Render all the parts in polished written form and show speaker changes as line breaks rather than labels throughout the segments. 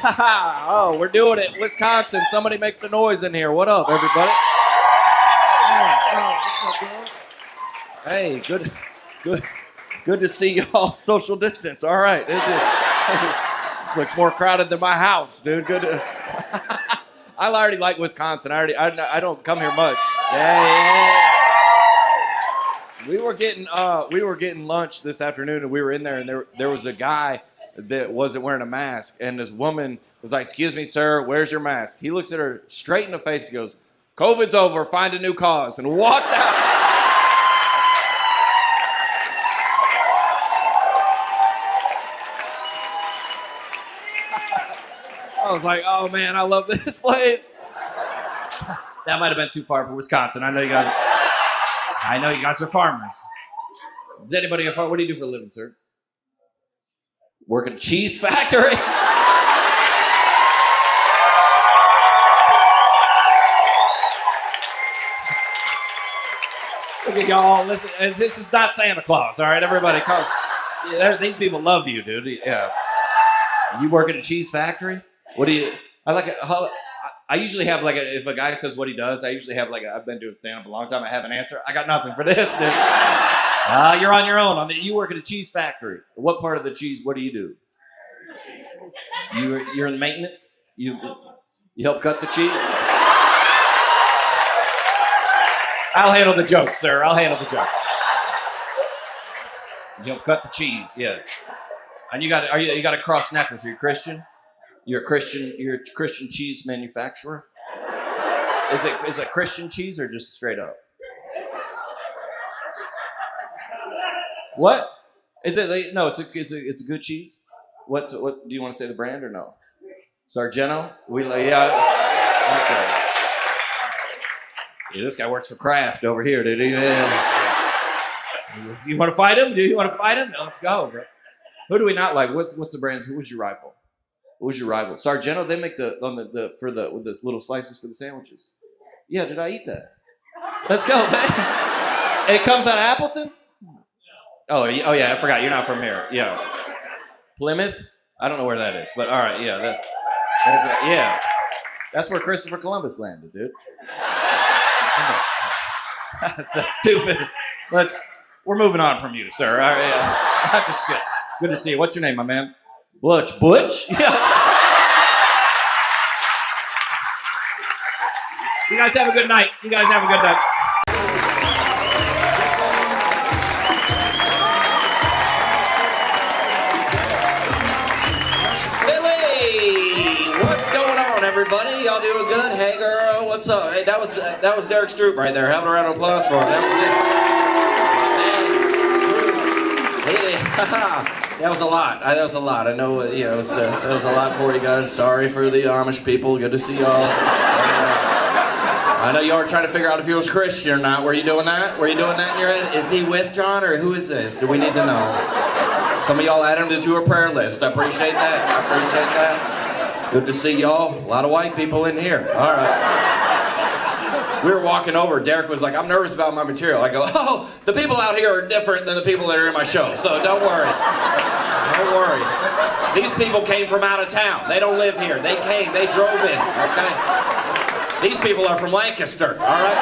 Oh, we're doing it. Wisconsin. Somebody makes a noise in here. What up, everybody? Hey, good to see y'all. Social distance. All right. This looks more crowded than my house, dude. Good. I already like Wisconsin. I don't come here much. Yeah. We were getting lunch this afternoon, and we were in there, and there was a guy that wasn't wearing a mask, and this woman was like, "Excuse me, sir, where's your mask?" He looks at her straight in the face and goes, "COVID's over, find a new cause," and walked out. I was like, "Oh man, I love this place." That might have been too far for Wisconsin. I know you guys are farmers. Is anybody a farmer? What do you do for a living, sir? Work at a cheese factory? Look at y'all. Listen, this is not Santa Claus, all right? Everybody come. Yeah, these people love you, dude. Yeah. You work at a cheese factory? What do you... I usually have if a guy says what he does, I usually have I've been doing stand-up a long time, I have an answer. I got nothing for this, dude. You're on your own. You work at a cheese factory. What part of the cheese, what do you do? You're in maintenance? You help cut the cheese? I'll handle the joke, sir. I'll handle the joke. You help cut the cheese, yeah. And you got a cross necklace. Are you Christian? You're a Christian cheese manufacturer? Is it Christian cheese or just straight up? What? Is it? No, it's a good cheese. What do you want to say the brand or no? Sargento? Yeah. Okay. Yeah, this guy works for Kraft over here, dude. Yeah. You want to fight him? Do you want to fight him? No, let's go, bro. Who do we not like? What's the brands? Who was your rival? Sargento, they make with the little slices for the sandwiches. Yeah, did I eat that? Let's go, man. It comes out of Appleton? Oh yeah, I forgot. You're not from here. Yeah. Plymouth? I don't know where that is, but all right, yeah. Yeah. That's where Christopher Columbus landed, dude. That's so stupid. We're moving on from you, sir. All right, yeah. I'm just kidding. Good to see you. What's your name, my man? Butch? Yeah. You guys have a good night. Billy! What's going on, everybody? Y'all doing good? Hey, girl, what's up? Hey, that was Derek Stroop right there. Have a round of applause for him. That was it. That was a lot. I know, it was a lot for you guys. Sorry for the Amish people. Good to see y'all. I know y'all are trying to figure out if he was Christian or not. Were you doing that? Were you doing that in your head? Is he with John or who is this? Do we need to know? Some of y'all add him to our prayer list. I appreciate that. Good to see y'all. A lot of white people in here. All right. We were walking over. Derek was like, "I'm nervous about my material." I go, "Oh, the people out here are different than the people that are in my show, so don't worry. Don't worry. These people came from out of town. They don't live here. They came. They drove in, okay? These people are from Lancaster, all right?"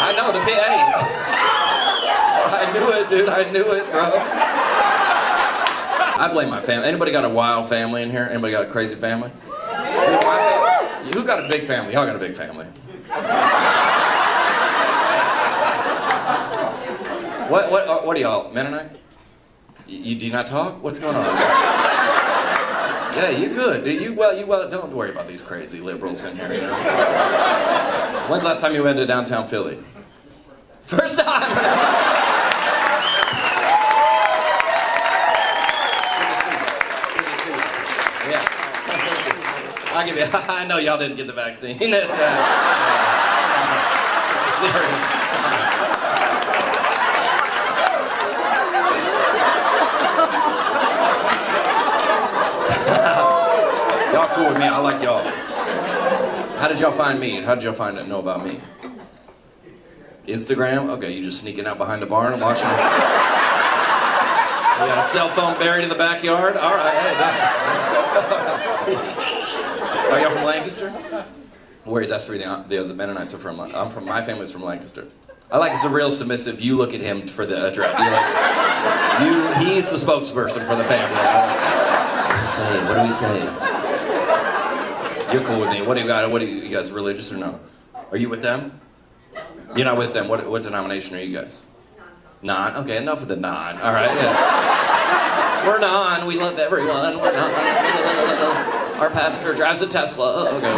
I know, I knew it, dude. I knew it, bro. I blame my family. Anybody got a wild family in here? Anybody got a crazy family? Who got a big family? Y'all got a big family. What are y'all, Mennonite? You do not talk? What's going on? Yeah, you good, dude. You well. Don't worry about these crazy liberals in here. You know? When's the last time you went to downtown Philly? First time. I'll give you. I know y'all didn't get the vaccine. Serious. Y'all cool with me. I like y'all. How did y'all find me? How did y'all know about me? Instagram? Okay, you just sneaking out behind the barn and watching. You got a cell phone buried in the backyard? All right, hey, Are y'all from Lancaster? Where that's where the Mennonites are from. My family's from Lancaster. I like it's a real submissive. You look at him for the address. He's the spokesperson for the family. What do we say? You're cool with me. What do you got? What are you guys religious or no? Are you with them? You're not with them. What denomination are you guys? Non. Okay, enough of the non. All right. Yeah. We're non. We love everyone. We're non. Our pastor drives a Tesla. Okay.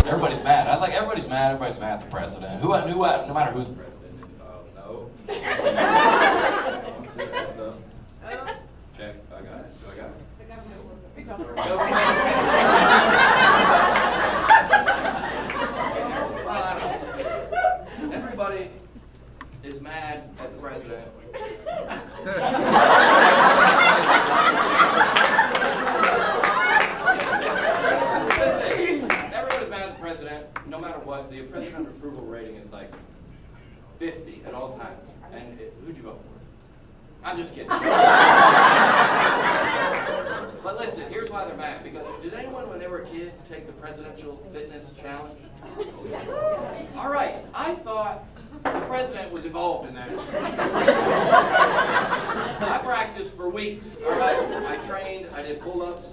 Everybody's mad. I was like, everybody's mad. Everybody's mad at the president. No matter who. No. Check. I got it. Do I got it? Everybody is mad at the president. No matter what, the president approval rating is like 50 at all times. And who'd you vote for? I'm just kidding. But listen, here's why they're mad. Because did anyone, when they were a kid, take the presidential fitness challenge? All right, I thought the president was involved in that. I practiced for weeks. All right, I trained. I did pull-ups.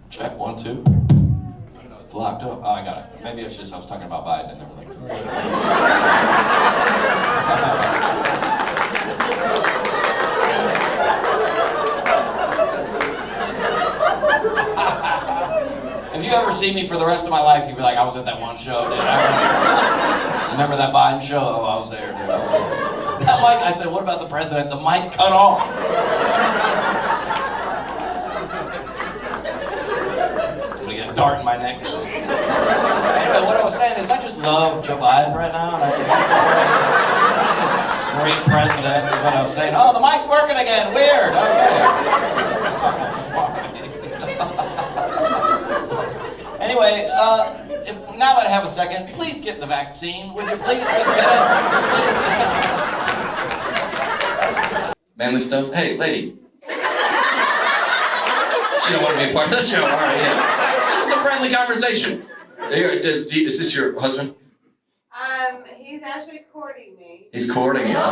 Check 1, 2. It's locked up. Oh, I got it. Maybe it's just I was talking about Biden and everything. If you ever see me for the rest of my life, you'd be like, I was at that one show, dude. Remember that Biden show? Oh, I was there, dude. That mic, I said, what about the president? The mic cut off. Dart in my neck. Anyway, what I was saying is I just love Joe Biden right now. And I just he's a great president is what I was saying. Oh, the mic's working again. Weird. Okay. Anyway, now that I have a second, please get the vaccine. Would you please just get it? Please. Manly stuff? Hey, lady. She don't want to be a part of the show. All right, yeah. Friendly conversation. Is this your husband?
He's actually courting me.
He's courting you. Okay.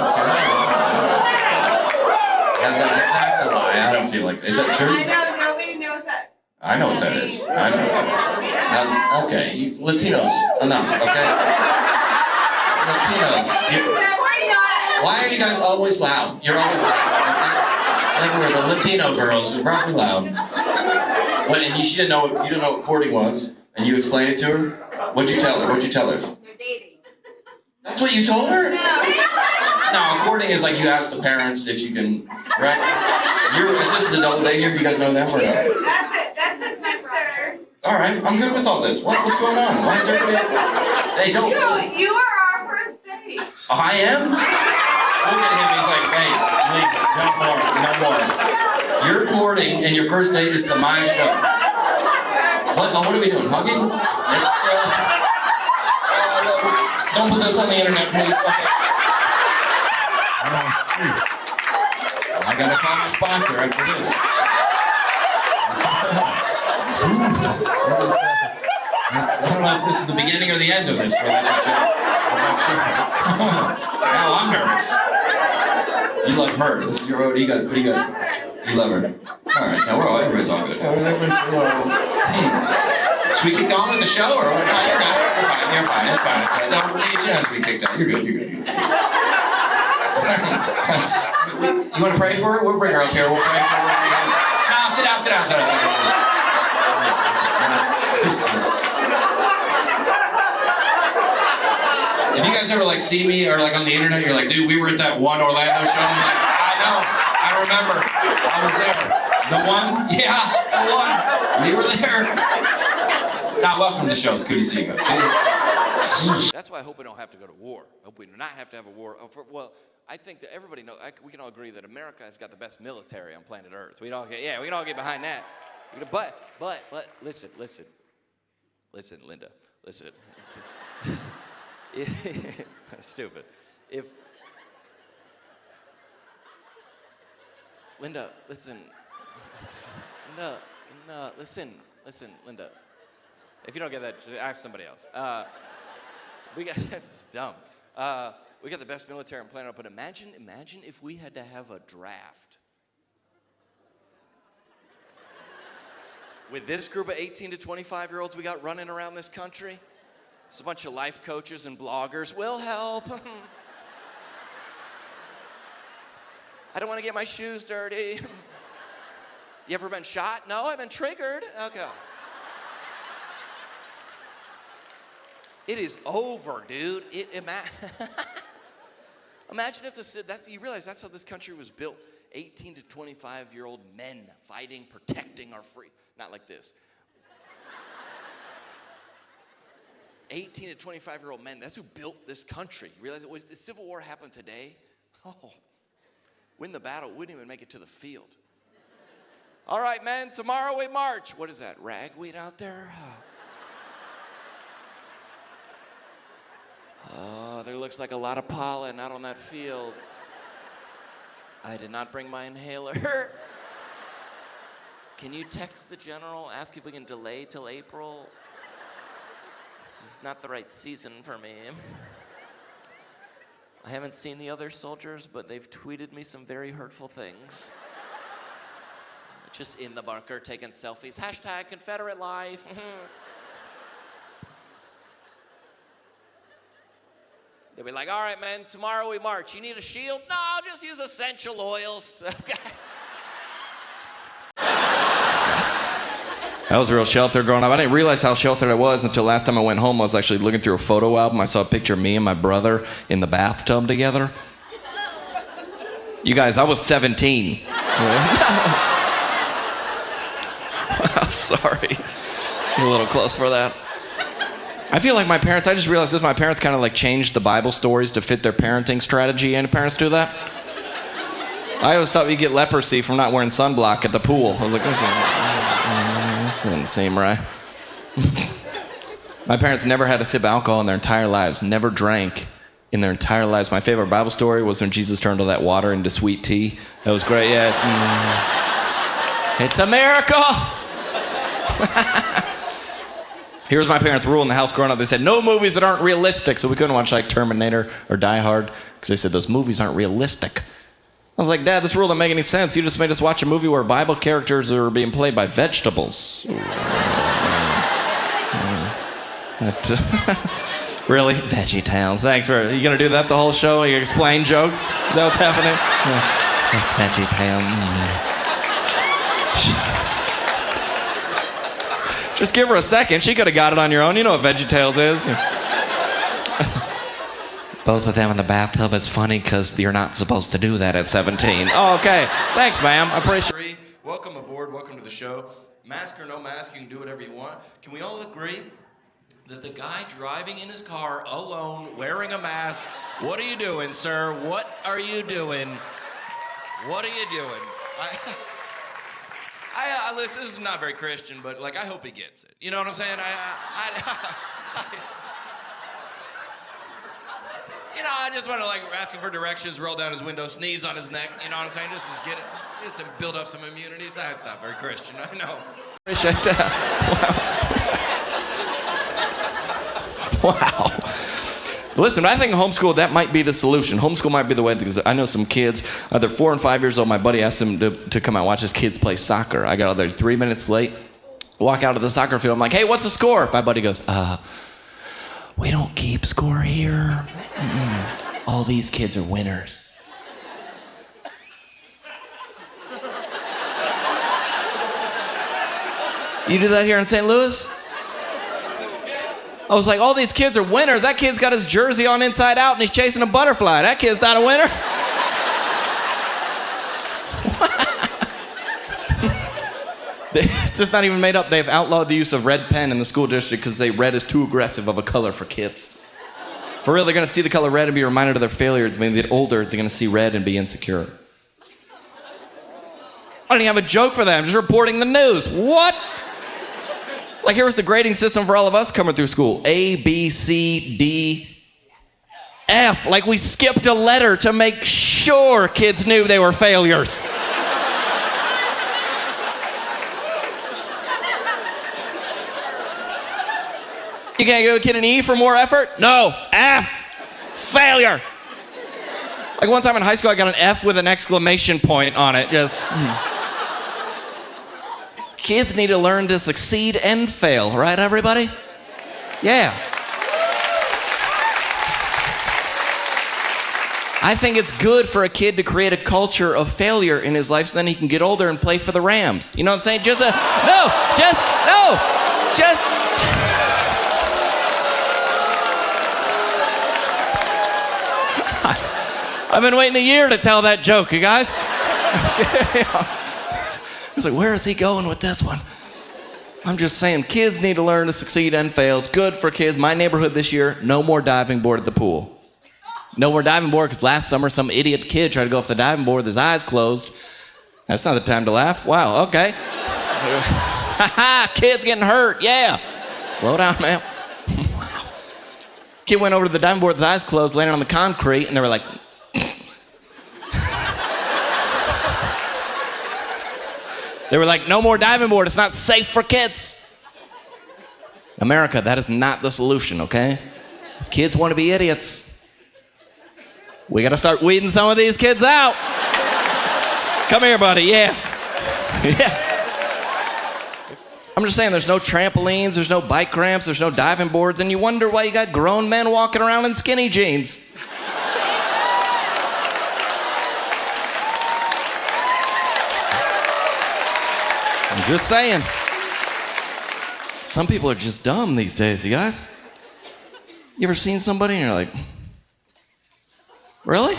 That's a lie. I don't feel like. Is that true?
I know nobody knows that.
I know what that is. I know. Okay, you Latinos, enough. Okay. Latinos. Why are you guys always loud? You're always loud. Okay? Like we're the Latino girls. We're probably loud. And she didn't know you didn't know what courting was, and you explained it to her. What'd you tell her?
They're dating.
That's what you told her?
No.
No, courting is like you ask the parents if you can. Right? This is a double date here. You guys know them or no?
That's his sister.
All right, I'm good with all this. What's going on? Why is everybody? Hey, don't.
You are our first date.
I am. Look at him. He's like, hey, please, no more. You're courting, and your first date is to my show. What are we doing? Hugging? It's, don't put this on the internet, please. Okay. I gotta call my sponsor after this. I don't know if this is the beginning or the end of this relationship. I'm not sure. Now I'm nervous. You love her. This is your road. What do you got? You love her. All right. Now everybody's all good. Should we keep going with the show or what? No, you're good. You're fine. It's fine. No, you shouldn't have to be kicked out. You're good. You want to pray for her? We'll bring her up here. We'll pray for her. No, sit down. This is. If you guys ever see me or on the internet, you're like, dude, we were at that one Orlando show. I'm like, I know. I remember. I was there. The one? Yeah, the one. We were there. Now, welcome to the show. It's good to see you guys. That's why I hope we don't have to go to war. I hope we do not have to have a war. Well, I think that everybody knows, we can all agree that America has got the best military on planet Earth. We can all get behind that. But listen, Linda, listen. Stupid. If Linda, listen. No, listen, Linda. If you don't get that, ask somebody else. We got that's dumb. We got the best military on planet, but imagine if we had to have a draft with this group of 18 to 25-year-olds we got running around this country. It's a bunch of life coaches and bloggers. We'll help. I don't want to get my shoes dirty. You ever been shot? No, I've been triggered. Okay. It is over, dude. Imagine if you realize that's how this country was built. 18 to 25-year-old men fighting, protecting our free. Not like this. 18 to 25-year-old men, that's who built this country. You realize if the Civil War happened today, win the battle, wouldn't even make it to the field. All right, men, tomorrow we march. What is that, ragweed out there? Oh, there looks like a lot of pollen out on that field. I did not bring my inhaler. Can you text the general, ask if we can delay till April? This is not the right season for me. I haven't seen the other soldiers, but they've tweeted me some very hurtful things. Just in the bunker, taking selfies. Hashtag Confederate life. They'll be like, all right, man, tomorrow we march. You need a shield? No, I'll just use essential oils. Okay. That was a real shelter growing up. I didn't realize how sheltered I was until last time I went home. I was actually looking through a photo album. I saw a picture of me and my brother in the bathtub together. You guys, I was 17. Sorry. A little close for that. I feel like I just realized this, my parents kind of like changed the Bible stories to fit their parenting strategy. Any parents do that? I always thought you get leprosy from not wearing sunblock at the pool. I was like, this doesn't seem right. My parents never had a sip of alcohol in their entire lives, never drank in their entire lives. My favorite Bible story was when Jesus turned all that water into sweet tea. That was great. Yeah, it's a miracle. Here's my parents' rule in the house growing up. They said, no movies that aren't realistic. So we couldn't watch like Terminator or Die Hard because they said those movies aren't realistic. I was like, Dad, this rule doesn't make any sense. You just made us watch a movie where Bible characters are being played by vegetables. Really? Veggie Tales. Thanks for, you gonna do that the whole show? You explain jokes? Is that what's happening? Yeah. That's Veggie Tales. Just give her a second. She could have got it on your own. You know what VeggieTales is. Both of them in the bathtub. It's funny because you're not supposed to do that at 17. Oh, okay. Thanks, ma'am. I appreciate it. Welcome aboard. Welcome to the show. Mask or no mask, you can do whatever you want. Can we all agree that the guy driving in his car alone, wearing a mask, what are you doing, sir? What are you doing? What are you doing? Listen, this is not very Christian, but like, I hope he gets it. You know what I'm saying? I just want to like ask him for directions, roll down his window, sneeze on his neck. You know what I'm saying? Just to get it, just to build up some immunities. That's not very Christian. I know. Appreciate that. Wow. Listen, I think homeschool, that might be the solution. Homeschool might be the way, because I know some kids, they're 4 and 5 years old. My buddy asked them to come out and watch his kids play soccer. I got out there 3 minutes late, walk out of the soccer field. I'm like, hey, what's the score? My buddy goes, we don't keep score here. All these kids are winners. You do that here in St. Louis? I was like, all these kids are winners. That kid's got his jersey on inside out and he's chasing a butterfly. That kid's not a winner. It's just not even made up. They've outlawed the use of red pen in the school district because red is too aggressive of a color for kids. For real, they're going to see the color red and be reminded of their failures. When they get older, they're going to see red and be insecure. I don't even have a joke for that. I'm just reporting the news. What? Like, here was the grading system for all of us coming through school. A, B, C, D, F. Like, we skipped a letter to make sure kids knew they were failures. You can't give a kid an E for more effort? No, F. Failure. Like, one time in high school, I got an F with an exclamation point on it. Just... Kids need to learn to succeed and fail, right, everybody? Yeah. I think it's good for a kid to create a culture of failure in his life so then he can get older and play for the Rams. You know what I'm saying? I've been waiting a year to tell that joke, you guys. I was like, where is he going with this one? I'm just saying, kids need to learn to succeed and fail. It's good for kids. My neighborhood this year, no more diving board at the pool. No more diving board because last summer some idiot kid tried to go off the diving board with his eyes closed. That's not the time to laugh. Wow, okay. Kid's getting hurt, yeah. Slow down, man. Wow. Kid went over to the diving board with his eyes closed, landed on the concrete, and they were like, no more diving board. It's not safe for kids. America, that is not the solution, okay? If kids want to be idiots, we got to start weeding some of these kids out. Come here, buddy, yeah. I'm just saying, there's no trampolines, there's no bike ramps, there's no diving boards, and you wonder why you got grown men walking around in skinny jeans. I'm just saying. Some people are just dumb these days, you guys. You ever seen somebody and you're like, really?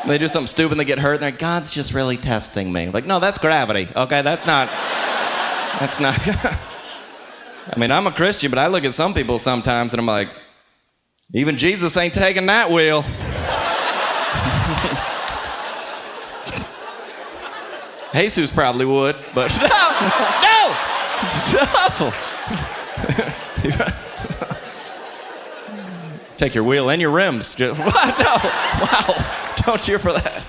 And they do something stupid and they get hurt and they're like, God's just really testing me. Like, no, that's gravity, okay? That's not. I mean, I'm a Christian, but I look at some people sometimes and I'm like, even Jesus ain't taking that wheel. Jesus probably would, but no! Take your wheel and your rims. No, wow, don't cheer for that.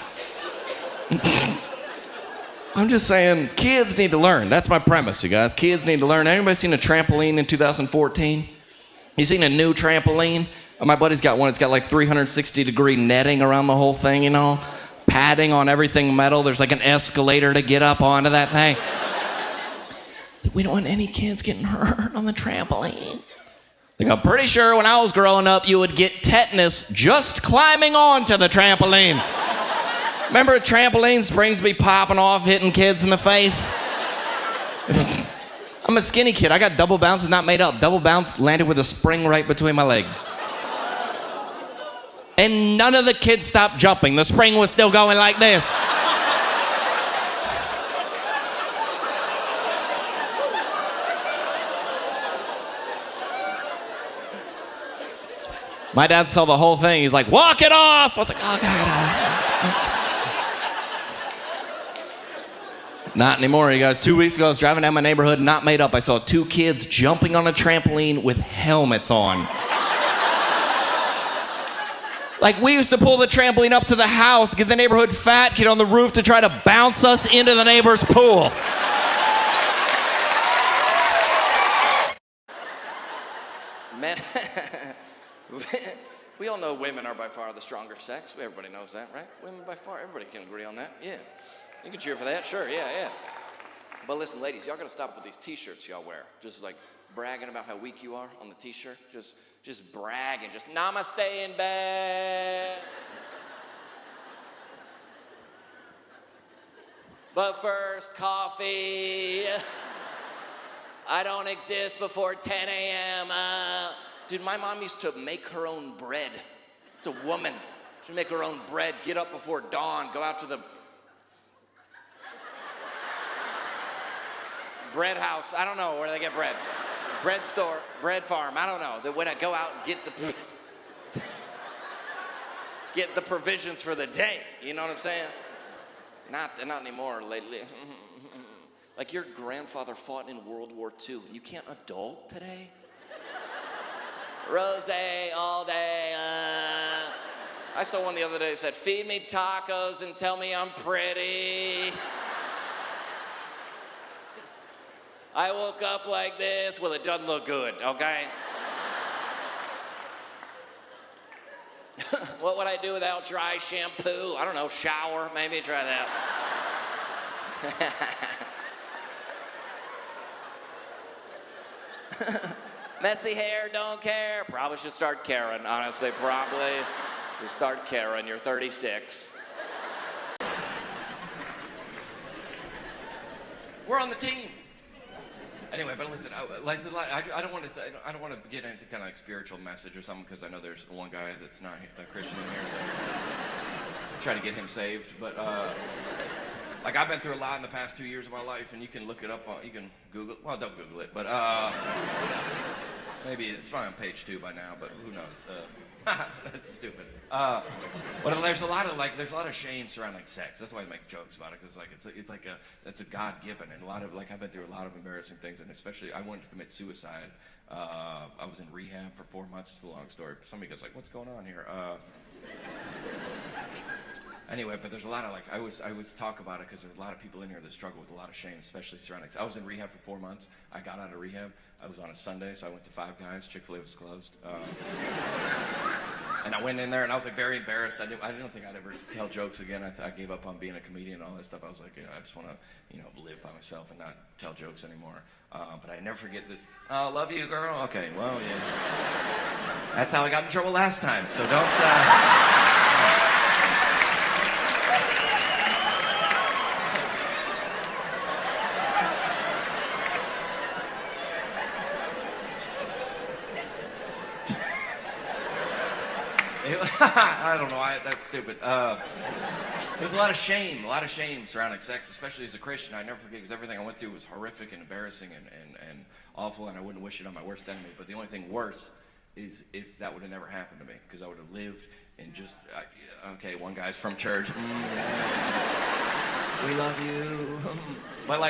I'm just saying, kids need to learn. That's my premise, you guys. Kids need to learn. Anybody seen a trampoline in 2014? You seen a new trampoline? Oh, my buddy's got one. It's got like 360-degree netting around the whole thing, you know? Padding on everything metal. There's like an escalator to get up onto that thing. We don't want any kids getting hurt on the trampoline. Like, I'm pretty sure when I was growing up, you would get tetanus just climbing onto the trampoline. Remember trampoline springs be popping off, hitting kids in the face? I'm a skinny kid. I got double bounces not made up. Double bounce landed with a spring right between my legs. And none of the kids stopped jumping. The spring was still going like this. My dad saw the whole thing. He's like, walk it off. I was like, oh, God. Not anymore, you guys. 2 weeks ago, I was driving down my neighborhood, not made up. I saw 2 kids jumping on a trampoline with helmets on. Like, we used to pull the trampoline up to the house, get the neighborhood fat kid on the roof to try to bounce us into the neighbor's pool. Man, we all know women are by far the stronger sex. Everybody knows that, right? Women by far, everybody can agree on that, yeah. You can cheer for that, sure, yeah. But listen, ladies, y'all gotta stop with these t-shirts y'all wear. Just like bragging about how weak you are on the t-shirt. Just bragging, just namaste in bed. But first, coffee. I don't exist before 10 a.m. Dude, my mom used to make her own bread. It's a woman. She'd make her own bread, get up before dawn, go out to the bread house. I don't know where they get bread. Bread store, bread farm, I don't know. They would go out and get the provisions for the day. You know what I'm saying? Not anymore lately. Like your grandfather fought in World War II and you can't adult today? Rosé all day. I saw one the other day that said, feed me tacos and tell me I'm pretty. I woke up like this. Well, it doesn't look good, okay? What would I do without dry shampoo? I don't know, shower, maybe, try that. Messy hair, don't care. Probably should start caring, honestly, probably. Should start caring, you're 36. We're on the team. Anyway, but listen, I don't want to say, I don't want to get into kind of like spiritual message or something because I know there's one guy that's not a Christian in here, so I'll try to get him saved. But like I've been through a lot in the past 2 years of my life, and you can look it up. You can Google. Well, don't Google it, but maybe it's probably on page 2 by now. But who knows? That's stupid. But there's a lot of shame surrounding sex. That's why I make jokes about it, because it's a God given, and a lot of I've been through a lot of embarrassing things, and especially I wanted to commit suicide. I was in rehab for 4 months. It's a long story. Somebody goes like, "What's going on here?" Anyway, but there's a lot of I always talk about it because there's a lot of people in here that struggle with a lot of shame, especially surrounding. I was in rehab for 4 months. I got out of rehab. I was on a Sunday, so I went to Five Guys. Chick-fil-A was closed. And I went in there, and I was very embarrassed. I didn't think I'd ever tell jokes again. I gave up on being a comedian and all that stuff. I was like, I just want to, live by myself and not tell jokes anymore. But I never forget this. Oh, love you, girl. Okay, well, yeah. That's how I got in trouble last time. So don't. I don't know. That's stupid. There's a lot of shame surrounding sex, especially as a Christian. I never forget, because everything I went through was horrific and embarrassing and awful, and I wouldn't wish it on my worst enemy. But the only thing worse is if that would have never happened to me, because I would have lived in just, okay, one guy's from church. We love you. But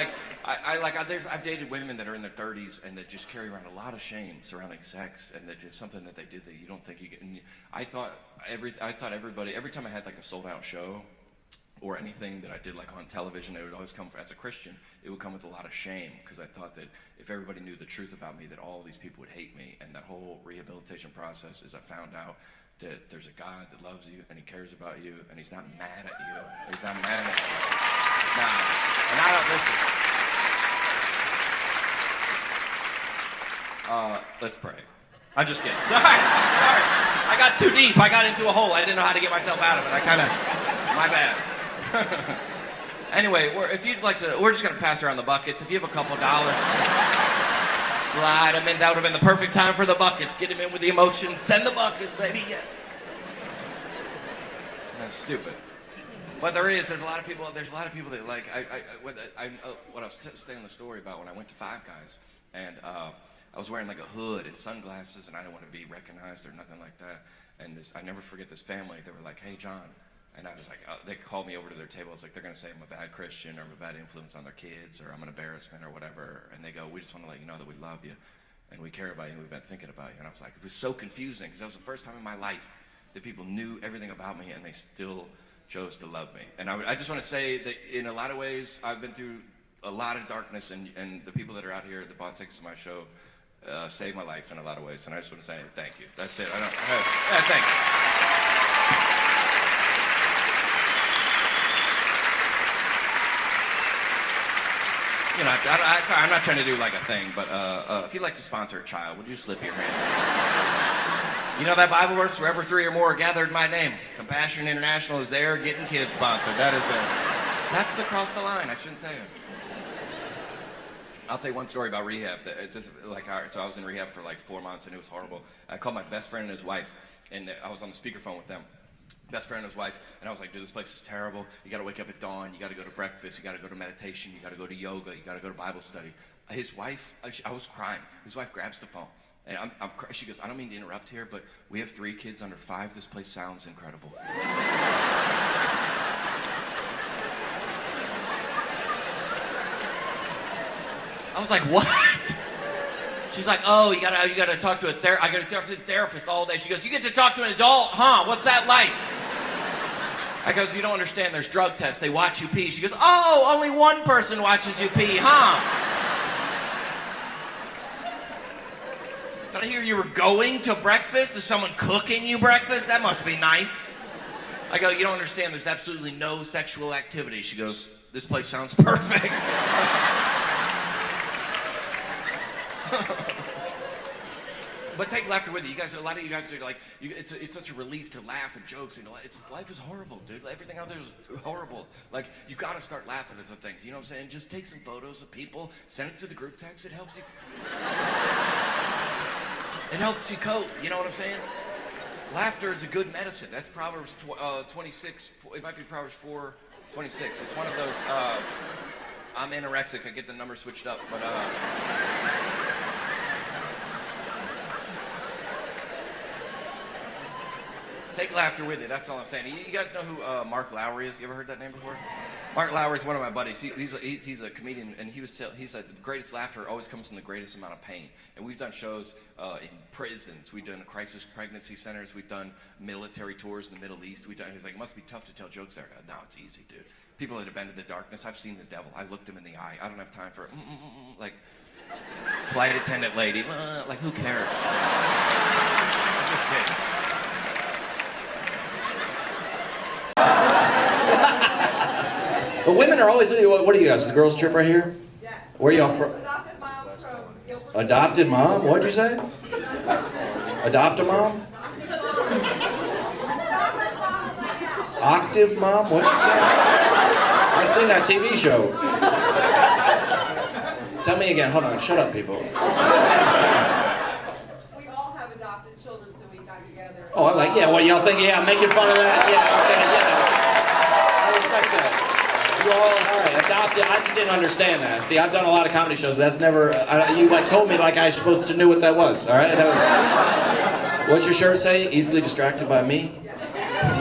I've dated women that are in their 30s and that just carry around a lot of shame surrounding sex, and that just something that they did that you don't think you get. And I thought everybody, every time I had a sold out show or anything that I did on television, it would always come, as a Christian, it would come with a lot of shame, because I thought that if everybody knew the truth about me, that all these people would hate me. And that whole rehabilitation process is I found out that there's a God that loves you and he cares about you, and he's not mad at you. He's not mad at you. Now, and I don't listen. Let's pray. I'm just kidding. Sorry. I got too deep. I got into a hole. I didn't know how to get myself out of it. My bad. Anyway, if you'd like to, we're just going to pass around the buckets. If you have a couple dollars, slide them in. That would have been the perfect time for the buckets. Get them in with the emotions. Send the buckets, baby. Yeah. That's stupid. But there's a lot of people that what I was telling the story about when I went to Five Guys, and I was wearing a hood and sunglasses, and I didn't want to be recognized or nothing like that. And I never forget this family. They were like, "Hey, John," and I was like, they called me over to their table. I was like, they're gonna say I'm a bad Christian or I'm a bad influence on their kids or I'm an embarrassment or whatever. And they go, "We just want to let you know that we love you and we care about you and we've been thinking about you." And I was like, it was so confusing, because that was the first time in my life that people knew everything about me and they still chose to love me. And I just want to say that in a lot of ways, I've been through a lot of darkness, and the people that are out here that bought tickets to my show saved my life in a lot of ways. And I just want to say thank you. That's it. Thank you. I'm not trying to do a thing, but if you'd like to sponsor a child, would you slip your hand? You know that Bible verse, wherever 3 or more are gathered in my name. Compassion International is there, getting kids sponsored. That's across the line. I shouldn't say it. I'll tell you one story about rehab. It's just so I was in rehab for 4 months, and it was horrible. I called my best friend and his wife, and I was on the speakerphone with them. Best friend and his wife, and I was like, dude, this place is terrible. You got to wake up at dawn. You got to go to breakfast. You got to go to meditation. You got to go to yoga. You got to go to Bible study. His wife, I was crying. His wife grabs the phone, and she goes, "I don't mean to interrupt here, but we have 3 kids under 5. This place sounds incredible." I was like, what? She's like, oh, you gotta talk to I gotta talk to a therapist all day. She goes, you get to talk to an adult? Huh? What's that like? I goes, you don't understand, there's drug tests. They watch you pee. She goes, oh, only one person watches you pee, huh? Did I hear you were going to breakfast? Is someone cooking you breakfast? That must be nice. I go, you don't understand, there's absolutely no sexual activity. She goes, this place sounds perfect. But take laughter with you. You guys, a lot of you guys are like, it's such a relief to laugh at jokes. You know, life is horrible, dude. Everything out there is horrible. Like, you got to start laughing at some things. You know what I'm saying? Just take some photos of people, send it to the group text. It helps you. It helps you cope. You know what I'm saying? Laughter is a good medicine. That's Proverbs 26. It might be Proverbs 4:26. It's one of those. I'm anorexic. I get the number switched up, but. Take laughter with you. That's all I'm saying. You guys know who Mark Lowry is? You ever heard that name before? Mark Lowry is one of my buddies. He's a comedian, and he said the greatest laughter always comes from the greatest amount of pain. And we've done shows in prisons. We've done crisis pregnancy centers. We've done military tours in the Middle East. He's like, it must be tough to tell jokes there. No, it's easy, dude. People that have been to the darkness. I've seen the devil. I looked him in the eye. I don't have time for like flight attendant lady. Like, who cares? I'm just kidding. But women are always, what are you guys, the girls trip right here?
Yes.
Where are y'all from?
Adopted mom from Gilbert.
Adopted mom? What'd you say? Adopt a mom? Octave mom? What'd you say? I seen that TV show. Tell me again, hold on, shut up people.
We all have adopted children, so we got together.
Oh, I'm like, yeah, what y'all think? Yeah, I'm making fun of that? Yeah, okay, yeah. I respect that. You all right, adopted. I just didn't understand that. See, I've done a lot of comedy shows. That's never, you like told me like I was supposed to know what that was, all right? What's your shirt say? Easily distracted by me?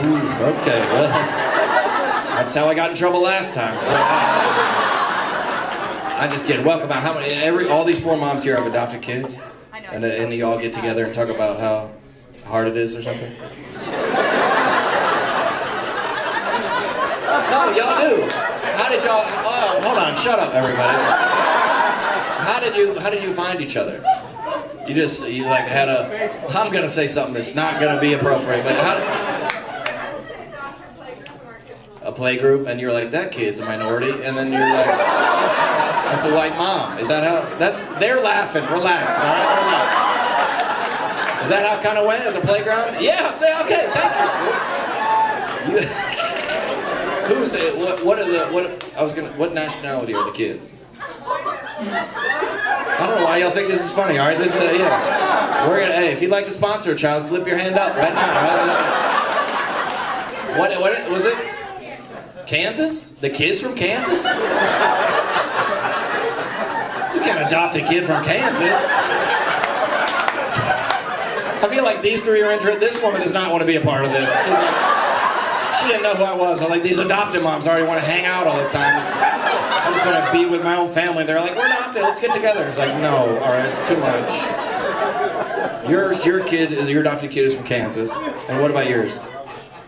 Ooh, okay, well, that's how I got in trouble last time, so I just kidding. Welcome out. How many, all these 4 moms here have adopted kids?
I know.
And you all get together and talk about how hard it is or something? No, y'all do. How did y'all, oh, hold on, shut up everybody. How did you find each other? You like had I'm gonna say something that's not gonna be appropriate, but a play group, and you're like, that kid's a minority, and then you're like, that's a white mom. Is that how, they're laughing, relax, all right, relax. Is that how it kind of went at the playground? Yeah, say, okay, thank you. What nationality are the kids? I don't know why y'all think this is funny, all right? This is, yeah. Hey, if you'd like to sponsor a child, slip your hand up right now. Right? What was it? Kansas? The kid's from Kansas? You can't adopt a kid from Kansas. I feel like these 3 are interested. This woman does not want to be a part of this. She didn't know who I was. I'm like, these adopted moms already want to hang out all the time. I just want to be with my own family. They're like, we're adopted, let's get together. It's like, no, all right, it's too much. Your adopted kid is from Kansas. And what about yours?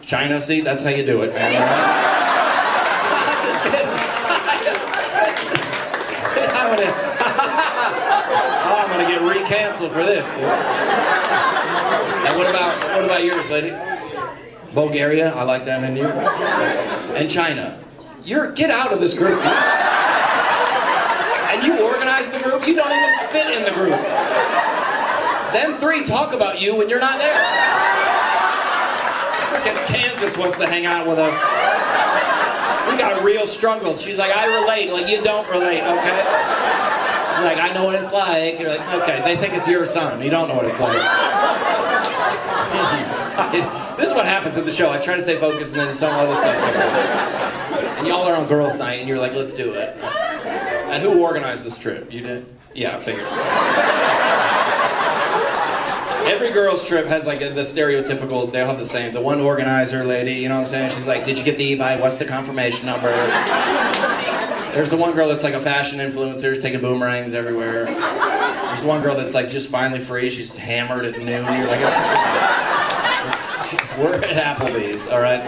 China, see, that's how you do it, man. All right? I'm just kidding. I'm gonna get re-canceled for this, dude. And what about yours, lady? Bulgaria, I like that in you. And China. Get out of this group. And you organize the group, you don't even fit in the group. Them 3 talk about you when you're not there. Freaking Kansas wants to hang out with us. We got real struggles. She's like, I relate. Like, you don't relate, okay? I'm like, I know what it's like. You're like, okay, they think it's your son. You don't know what it's like. This is what happens at the show. I try to stay focused and then some other stuff. And y'all are on girls' night and you're like, let's do it. And who organized this trip? You did? Yeah, I figured. Every girls' trip has like the stereotypical, they'll have the same. The one organizer lady, you know what I'm saying? She's like, did you get the e-bike? What's the confirmation number? There's the one girl that's like a fashion influencer, taking boomerangs everywhere. There's the one girl that's like just finally free. She's hammered at noon. You're like, we're at Applebee's, all right?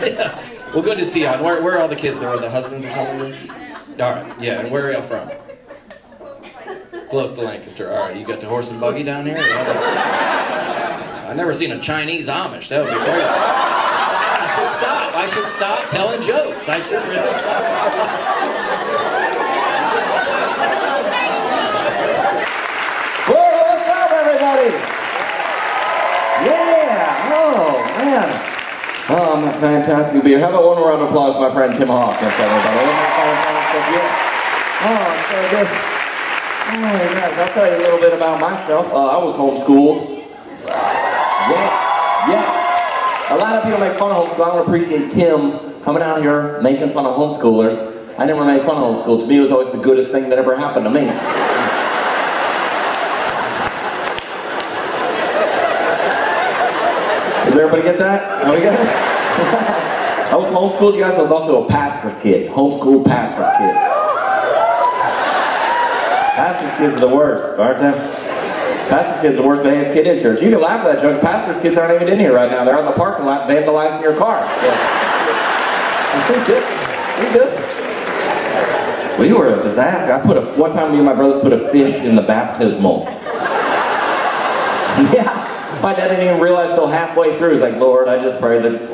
Yeah. Well, good to see you. Where are all the kids? There are the husbands or something? All right, yeah, and where are y'all from? Close to Lancaster. All right, you got the horse and buggy down here? I've never seen a Chinese Amish. That would be crazy. I should stop telling jokes. I should really stop.
Whoa, what's up, everybody? Yeah, oh, man. Oh, I'm fantastic to be here. How about one round of applause, my friend Tim Hawk? That's everybody. Isn't that fantastic? Yeah. Oh, it's so good. Oh, my gosh, I'll tell you a little bit about myself. I was homeschooled. Yeah. A lot of people make fun of homeschool. I don't appreciate Tim coming out here making fun of homeschoolers. I never made fun of homeschool. To me, it was always the goodest thing that ever happened to me. Does everybody get that? Oh, we get it? I was homeschooled, you guys. I was also a pastor's kid. Homeschooled pastor's kid. Pastor's kids are the worst, aren't they? Pastor's kid's the worst behaved kid in church. You can laugh at that joke. Pastor's kids aren't even in here right now. They're out in the parking lot vandalizing your car. Yeah. We were a disaster. One time me and my brothers put a fish in the baptismal. Yeah. My dad didn't even realize till halfway through. He's like, Lord, I just prayed that.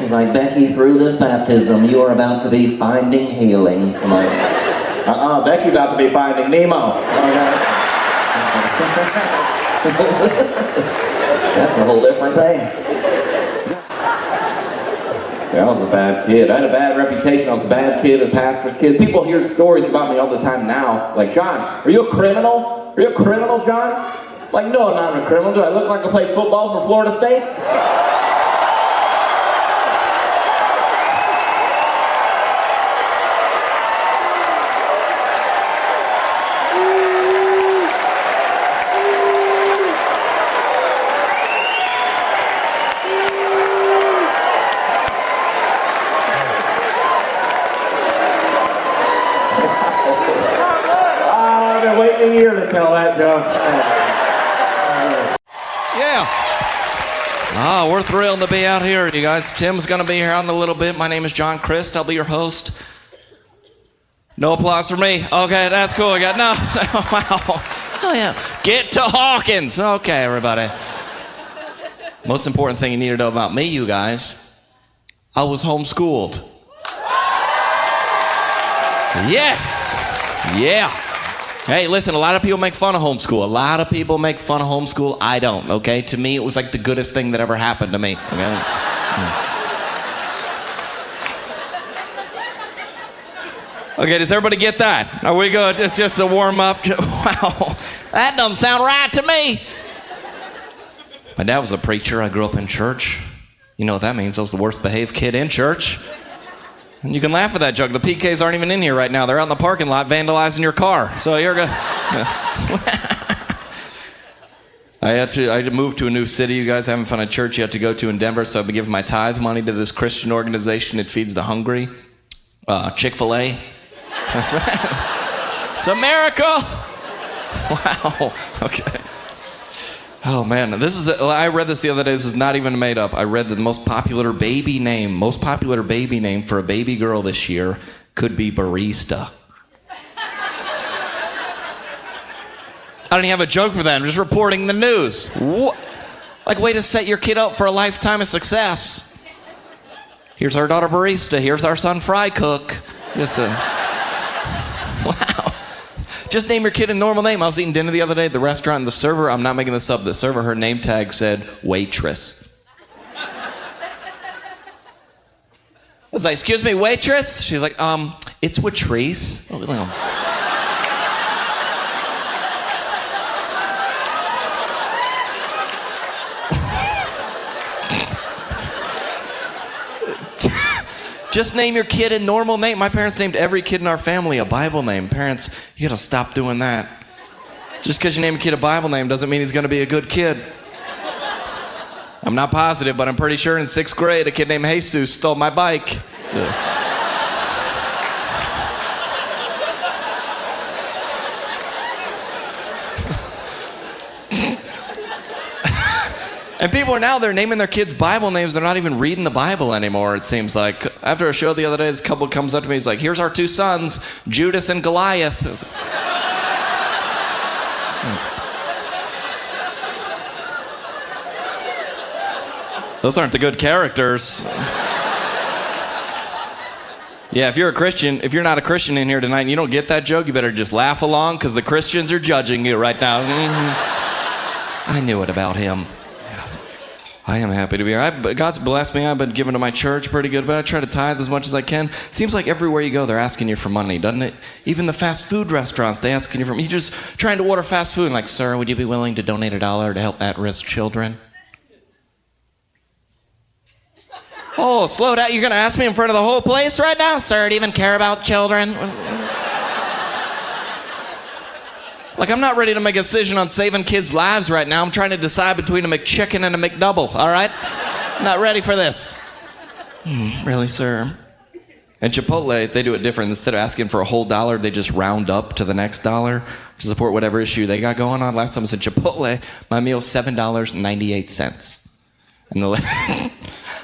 He's like, Becky, through this baptism, you are about to be finding healing. I'm like, Becky about to be finding Nemo. That's a whole different thing. Yeah, I was a bad kid. I had a bad reputation. I was a bad kid, a pastor's kid. People hear stories about me all the time now. Like, John, are you a criminal? Are you a criminal, John? Like, no, I'm not a criminal. Do I look like I play football for Florida State? A year to tell that joke.
Yeah. Oh, we're thrilled to be out here, you guys. Tim's going to be here out in a little bit. My name is John Crist. I'll be your host. No applause for me. Okay, that's cool. I got no. Wow. Oh, yeah. Get to Hawkins. Okay, everybody. Most important thing you need to know about me, you guys. I was homeschooled. Yes. Yeah. Hey, listen, a lot of people make fun of homeschool. A lot of people make fun of homeschool. I don't, okay? To me, it was like the goodest thing that ever happened to me, okay? Okay, does everybody get that? Are we good? It's just a warm-up. Wow, that doesn't sound right to me. My dad was a preacher. I grew up in church. You know what that means. I was the worst behaved kid in church. And you can laugh at that joke. The PKs aren't even in here right now. They're out in the parking lot vandalizing your car. So you're good. I moved to a new city. You guys haven't found a church yet to go to in Denver, so I've been giving my tithe money to this Christian organization that feeds the hungry. Chick-fil-A. That's right. It's America. Wow. Okay. Oh man, I read this the other day. This is not even made up. I read that the most popular baby name for a baby girl this year could be barista. I don't even have a joke for that. I'm just reporting the news. What? Like, way to set your kid up for a lifetime of success. Here's our daughter barista. Here's our son fry cook. Wow. Just name your kid a normal name. I was eating dinner the other day at the restaurant, and the server, I'm not making this up, the server, her name tag said waitress. I was like, excuse me, waitress? She's like, it's Watrice. Just name your kid a normal name. My parents named every kid in our family a Bible name. Parents, you gotta stop doing that. Just because you name a kid a Bible name doesn't mean he's gonna be a good kid. I'm not positive, but I'm pretty sure in 6th grade, a kid named Jesus stole my bike. And people are now, they're naming their kids Bible names. They're not even reading the Bible anymore, it seems like. After a show the other day, this couple comes up to me. He's like, here's our 2 sons, Judas and Goliath. I was like, those aren't the good characters. Yeah, if you're a Christian, if you're not a Christian in here tonight and you don't get that joke, you better just laugh along because the Christians are judging you right now. I knew it about him. I am happy to be here. God's blessed me. I've been giving to my church pretty good, but I try to tithe as much as I can. Seems like everywhere you go, they're asking you for money, doesn't it? Even the fast food restaurants, they're asking you for money. You're just trying to order fast food and like, sir, would you be willing to donate $1 to help at-risk children? Oh, slow down. You're going to ask me in front of the whole place right now? Sir, do you even care about children? Like, I'm not ready to make a decision on saving kids' lives right now. I'm trying to decide between a McChicken and a McDouble, all right? Not ready for this. Really, sir? And Chipotle, they do it different. Instead of asking for a whole $1, they just round up to the next $1 to support whatever issue they got going on. Last time I was at Chipotle, my meal's $7.98. And the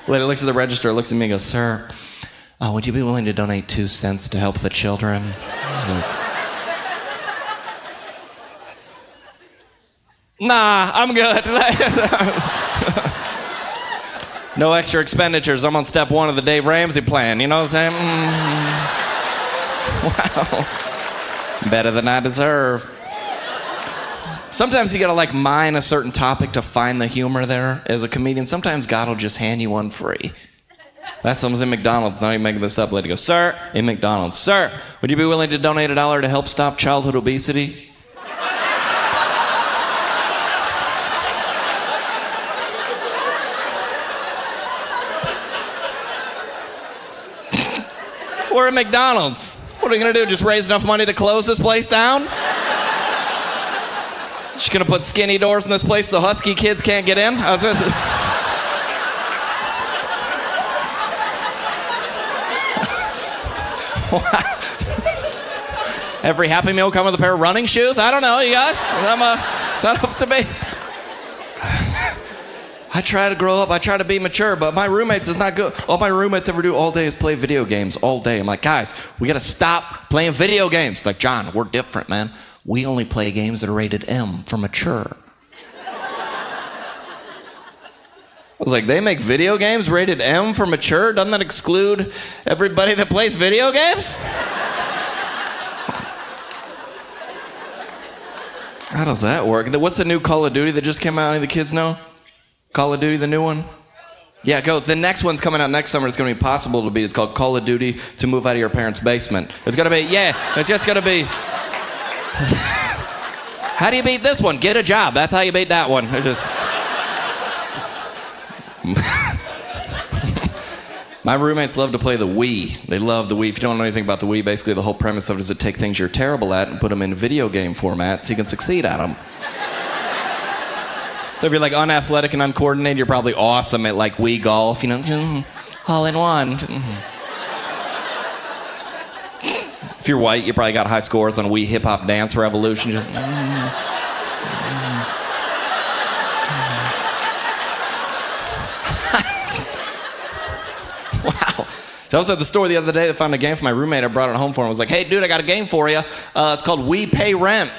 lady looks at the register, looks at me and goes, sir, would you be willing to donate 2 cents to help the children? Nah, I'm good. No extra expenditures. I'm on step 1 of the Dave Ramsey plan. You know what I'm saying? Wow. Better than I deserve. Sometimes you gotta like mine a certain topic to find the humor there. As a comedian, sometimes God will just hand you one free. Last time I was in McDonald's, not even making this up. Lady goes, sir, in McDonald's, sir, would you be willing to donate $1 to help stop childhood obesity? We're at McDonald's. What are we gonna do? Just raise enough money to close this place down? Just gonna put skinny doors in this place so husky kids can't get in? Every Happy Meal come with a pair of running shoes? I don't know, you guys. It's not up to me. I try to grow up, I try to be mature, but my roommates is not good. All my roommates ever do all day is play video games all day. I'm like, guys, we gotta stop playing video games. Like, John, we're different, man. We only play games that are rated M for mature. I was like, they make video games rated M for mature? Doesn't that exclude everybody that plays video games? How does that work? What's the new Call of Duty that just came out? Any of the kids know? Call of Duty, the new one? Yeah, go. The next one's coming out next summer. It's going to be impossible to beat. It's called Call of Duty to Move Out of Your Parents' Basement. It's going to be, it's just going to be... How do you beat this one? Get a job. That's how you beat that one. My roommates love to play the Wii. They love the Wii. If you don't know anything about the Wii, basically the whole premise of it is to take things you're terrible at and put them in video game format so you can succeed at them. So if you're like unathletic and uncoordinated, you're probably awesome at like Wii golf, you know, all in one. If you're white, you probably got high scores on Wii Hip Hop Dance Revolution. Just. Wow. So I was at the store the other day. I found a game for my roommate. I brought it home for him. I was like, hey, dude, I got a game for you. It's called We Pay Rent.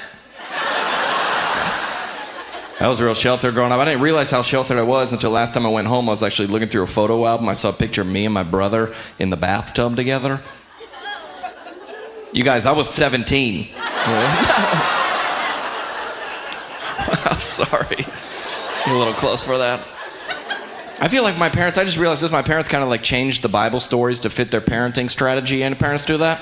I was real sheltered growing up. I didn't realize how sheltered I was until last time I went home. I was actually looking through a photo album. I saw a picture of me and my brother in the bathtub together. You guys, I was 17. I'm sorry. I'm a little close for that. I feel like my parents, I just realized this, my parents kind of like changed the Bible stories to fit their parenting strategy. Any parents do that?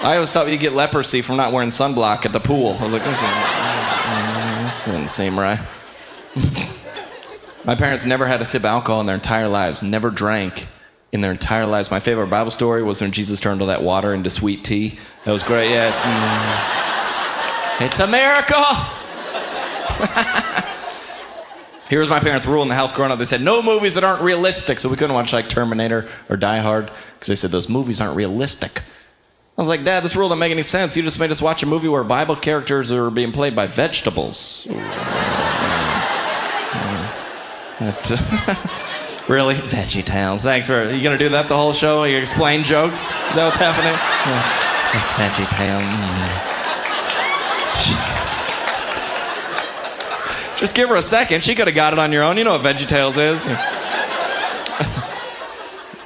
I always thought you get leprosy from not wearing sunblock at the pool. I was like, this didn't seem right. My parents never had a sip of alcohol in their entire lives, never drank in their entire lives. My favorite Bible story was when Jesus turned all that water into sweet tea. That was great. Yeah, it's a miracle. Here's my parents' rule in the house growing up. They said, no movies that aren't realistic. So we couldn't watch like Terminator or Die Hard because they said those movies aren't realistic. I was like, Dad, this rule doesn't make any sense. You just made us watch a movie where Bible characters are being played by vegetables. Really? Veggie Tales. Thanks for... Are you going to do that the whole show? You explain jokes? Is that what's happening? Yeah. That's Veggie Tales. Just give her a second. She could have got it on your own. You know what Veggie Tales is.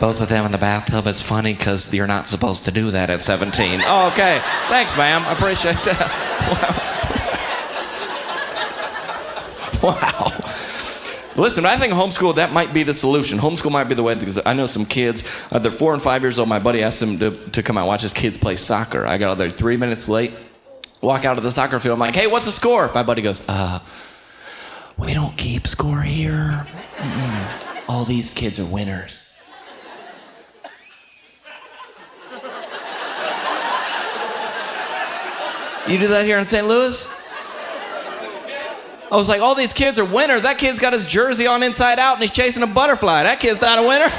Both of them in the bathtub. It's funny because you're not supposed to do that at 17. Oh, okay. Thanks, ma'am. I appreciate that. Wow. Listen, I think homeschool, that might be the solution. Homeschool might be the way, because I know some kids, they're 4 and 5 years old. My buddy asked them to come out and watch his kids play soccer. I got out there 3 minutes late, walk out of the soccer field. I'm like, hey, what's the score? My buddy goes, we don't keep score here. All these kids are winners. You do that here in St. Louis? I was like, all these kids are winners. That kid's got his jersey on inside out and he's chasing a butterfly. That kid's not a winner.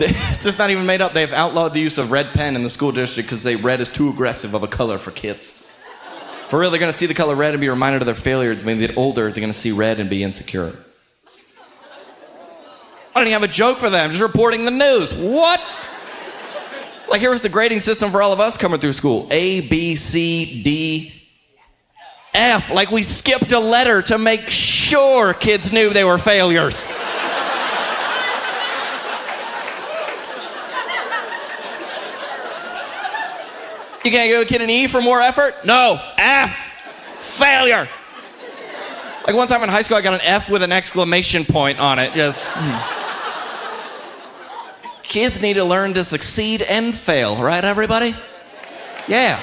It's just not even made up. They've outlawed the use of red pen in the school district because red is too aggressive of a color for kids. For real, they're going to see the color red and be reminded of their failures. When they get older, they're going to see red and be insecure. I don't even have a joke for them. Just reporting the news. What? Like, here was the grading system for all of us coming through school. A, B, C, D, F. Like, we skipped a letter to make sure kids knew they were failures. You can't give a kid an E for more effort? No. F. Failure. Like, one time in high school, I got an F with an exclamation point on it. Just... Kids need to learn to succeed and fail, right, everybody? Yeah.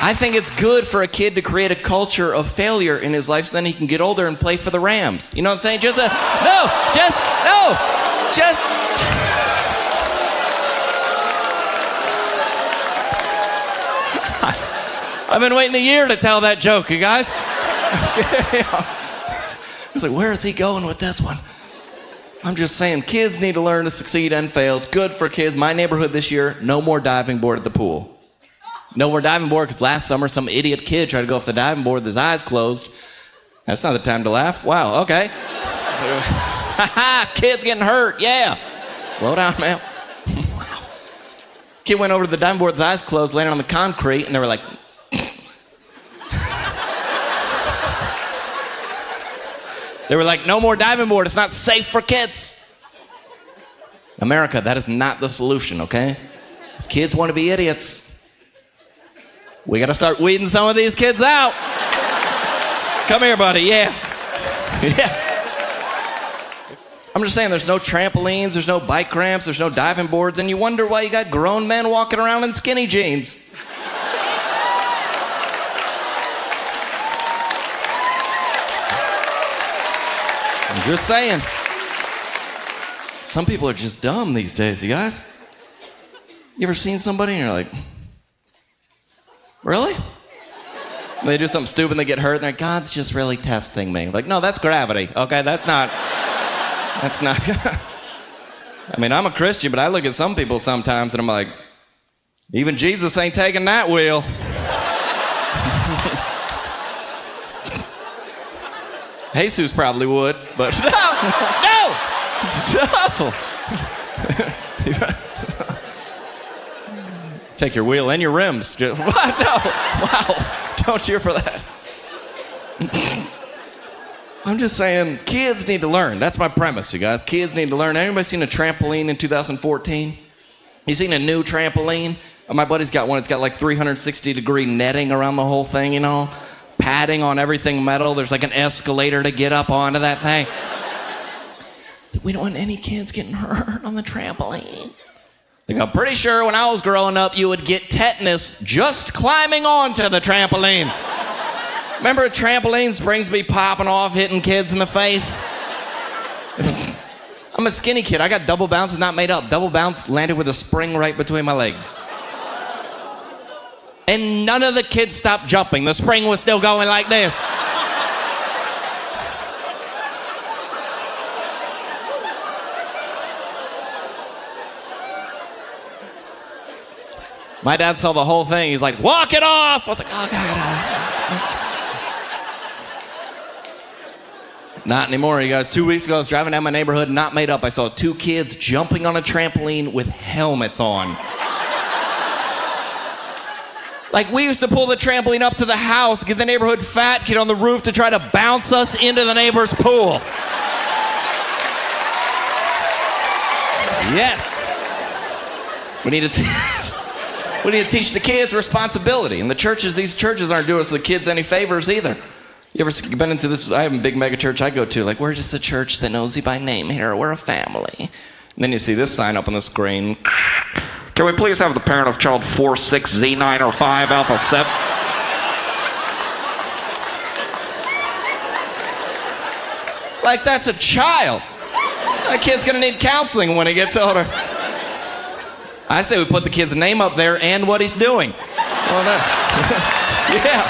I think it's good for a kid to create a culture of failure in his life so then he can get older and play for the Rams. You know what I'm saying? I've been waiting a year to tell that joke, you guys. I was like, where is he going with this one? I'm just saying, kids need to learn to succeed and fail. It's good for kids. My neighborhood this year, no more diving board at the pool. No more diving board because last summer some idiot kid tried to go off the diving board with his eyes closed. That's not the time to laugh. Wow, okay. Kid's getting hurt, yeah. Slow down, man. Wow. Kid went over to the diving board with his eyes closed, landed on the concrete, and they were like, no more diving board. It's not safe for kids. America, that is not the solution, okay? If kids want to be idiots, we got to start weeding some of these kids out. Come here, buddy. Yeah. Yeah. I'm just saying, there's no trampolines, there's no bike ramps, there's no diving boards, and you wonder why you got grown men walking around in skinny jeans. I'm just saying. Some people are just dumb these days, you guys. You ever seen somebody and you're like, really? And they do something stupid and they get hurt and they're like, God's just really testing me. Like, no, that's gravity, okay? That's not. I mean, I'm a Christian, but I look at some people sometimes and I'm like, even Jesus ain't taking that wheel. Jesus probably would, but no. Take your wheel and your rims. What? No. Wow. Don't cheer for that. I'm just saying, kids need to learn. That's my premise, you guys. Kids need to learn. Anybody seen a trampoline in 2014? You seen a new trampoline? My buddy's got one. It's got like 360-degree netting around the whole thing, you know? Padding on everything metal. There's like an escalator to get up onto that thing. We don't want any kids getting hurt on the trampoline. Like, I'm pretty sure when I was growing up, you would get tetanus just climbing onto the trampoline. Remember trampoline springs be popping off, hitting kids in the face? I'm a skinny kid. I got double bounce. It's not made up. Double bounce landed with a spring right between my legs. And none of the kids stopped jumping. The spring was still going like this. My dad saw the whole thing. He's like, walk it off. I was like, oh, God. Not anymore, you guys. 2 weeks ago, I was driving down my neighborhood, not made up. I saw 2 kids jumping on a trampoline with helmets on. Like, we used to pull the trampoline up to the house, get the neighborhood fat kid on the roof to try to bounce us into the neighbor's pool. Yes. We need to teach the kids responsibility. And the churches, these churches aren't doing us the kids any favors either. You ever been into this? I have a big mega church I go to. Like, we're just a church that knows you by name here. We're a family. And then you see this sign up on the screen. Can we please have the parent of child 46Z9 or 5 Alpha 7? Like, that's a child. That kid's gonna need counseling when he gets older. I say we put the kid's name up there and what he's doing. Well, yeah.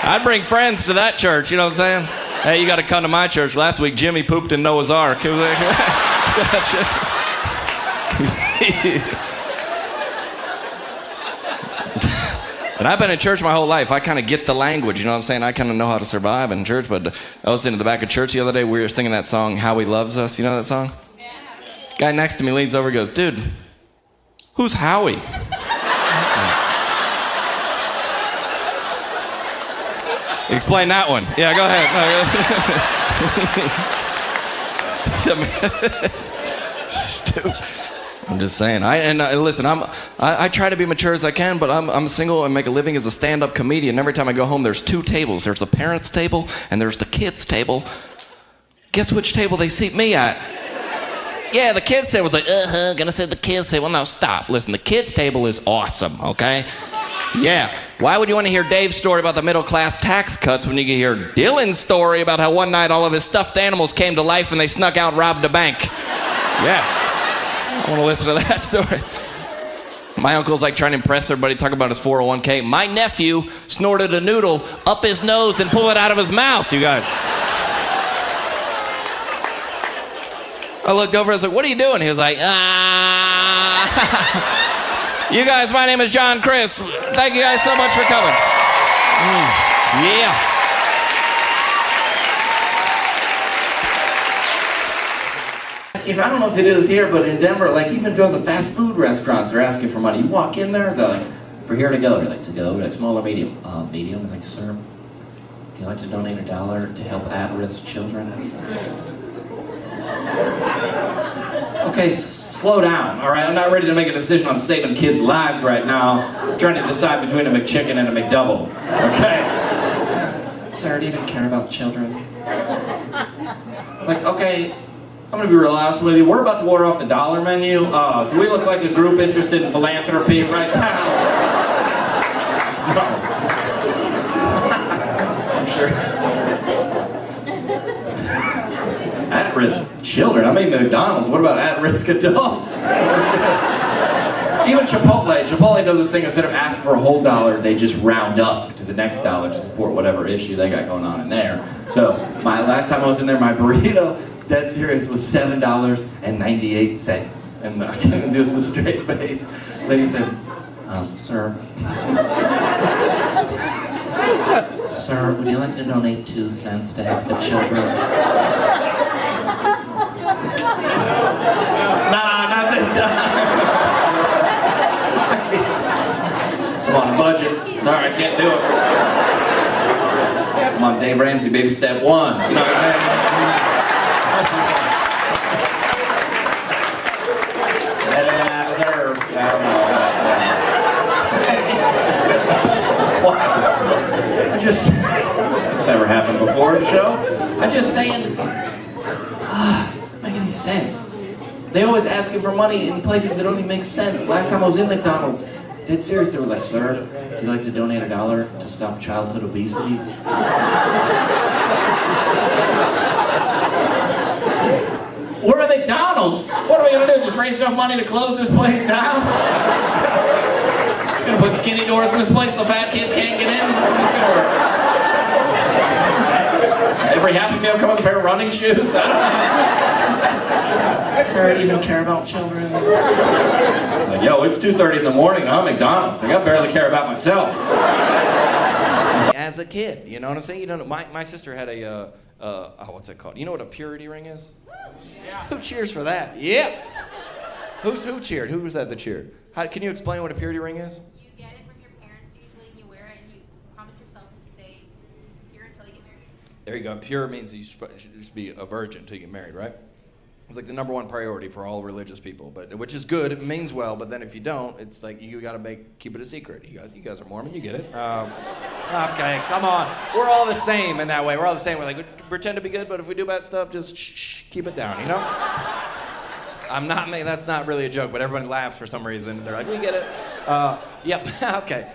I'd bring friends to that church, you know what I'm saying? Hey, you got to come to my church. Last week, Jimmy pooped in Noah's Ark. And I've been in church my whole life. I kind of get the language, you know what I'm saying? I kind of know how to survive in church, but I was in the back of church the other day. We were singing that song, How He Loves Us. You know that song? Yeah. Guy next to me leans over and goes, dude, who's Howie? Explain that one. Yeah, go ahead. Stupid. I'm just saying. Listen. I try to be mature as I can, but I'm single and make a living as a stand-up comedian. Every time I go home, there's 2 tables. There's the parents' table and there's the kids' table. Guess which table they seat me at? Yeah, the kids' table was like, gonna say the kids' table. No, stop. Listen, the kids' table is awesome. Okay. Yeah. Why would you want to hear Dave's story about the middle-class tax cuts when you can hear Dylan's story about how one night all of his stuffed animals came to life and they snuck out and robbed a bank? Yeah. I want to listen to that story. My uncle's like trying to impress everybody, talking about his 401k. My nephew snorted a noodle up his nose and pulled it out of his mouth, you guys. I looked over and I was like, what are you doing? He was like, You guys, my name is John Crist. Thank you guys so much for coming. Yeah. I don't know if it is here, but in Denver, like even doing the fast food restaurants, they're asking for money. You walk in there, they're like, for here to go. You're like, to go? You're like, small or medium? Medium. You're like, sir, would you like to donate $1 to help at-risk children? Okay, slow down, all right? I'm not ready to make a decision on saving kids' lives right now. I'm trying to decide between a McChicken and a McDouble, okay? Sir, do you even care about children? It's like, okay, I'm gonna be real honest with you. We're about to order off the dollar menu. Do we look like a group interested in philanthropy right now? No. I'm sure. At-risk children. I mean McDonald's. What about at-risk adults? Even Chipotle. Chipotle does this thing, instead of asking for a whole $1, they just round up to the next $1 to support whatever issue they got going on in there. So my last time I was in there, my burrito, dead serious, was $7.98. And I can't do this with a straight face. Lady said, sir. Sir, would you like to donate 2 cents to help the children? Nah, not this time. I'm on a budget. Sorry, I can't do it. I'm on Dave Ramsey, baby step 1. You know what I'm saying? I don't know. It's never happened before in the show. I'm just saying, make any sense. They always asking for money in places that don't even make sense. Last time I was in McDonald's, dead serious, they were like, sir, would you like to donate $1 to stop childhood obesity? We're at McDonald's. What are we gonna do? Just raise enough money to close this place down? Gonna put skinny doors in this place so fat kids can't get in? Every Happy Meal come with a pair of running shoes? I don't know. Sir, do you even care about children? Like, yo, it's 2:30 in the morning. I'm at McDonald's. I barely care about myself. As a kid, you know what I'm saying? You know, my sister had a what's it called? You know what a purity ring is? Yeah. Who cheers for that? Yeah. Who cheered? Who was that that cheered? Can you explain what a purity ring is?
You get it from your parents usually, and you wear it, and you promise yourself to stay pure until you get married.
There you go. Pure means that you should just be a virgin until you get married, right? It's like the #1 priority for all religious people, but which is good. It means well, but then if you don't, it's like you gotta keep it a secret. You guys are Mormon, you get it. Okay, come on. We're all the same in that way. We're all the same. We're like, we pretend to be good, but if we do bad stuff, just keep it down, you know? I'm not making, that's not really a joke, but everybody laughs for some reason. They're like, we get it. Yep, okay.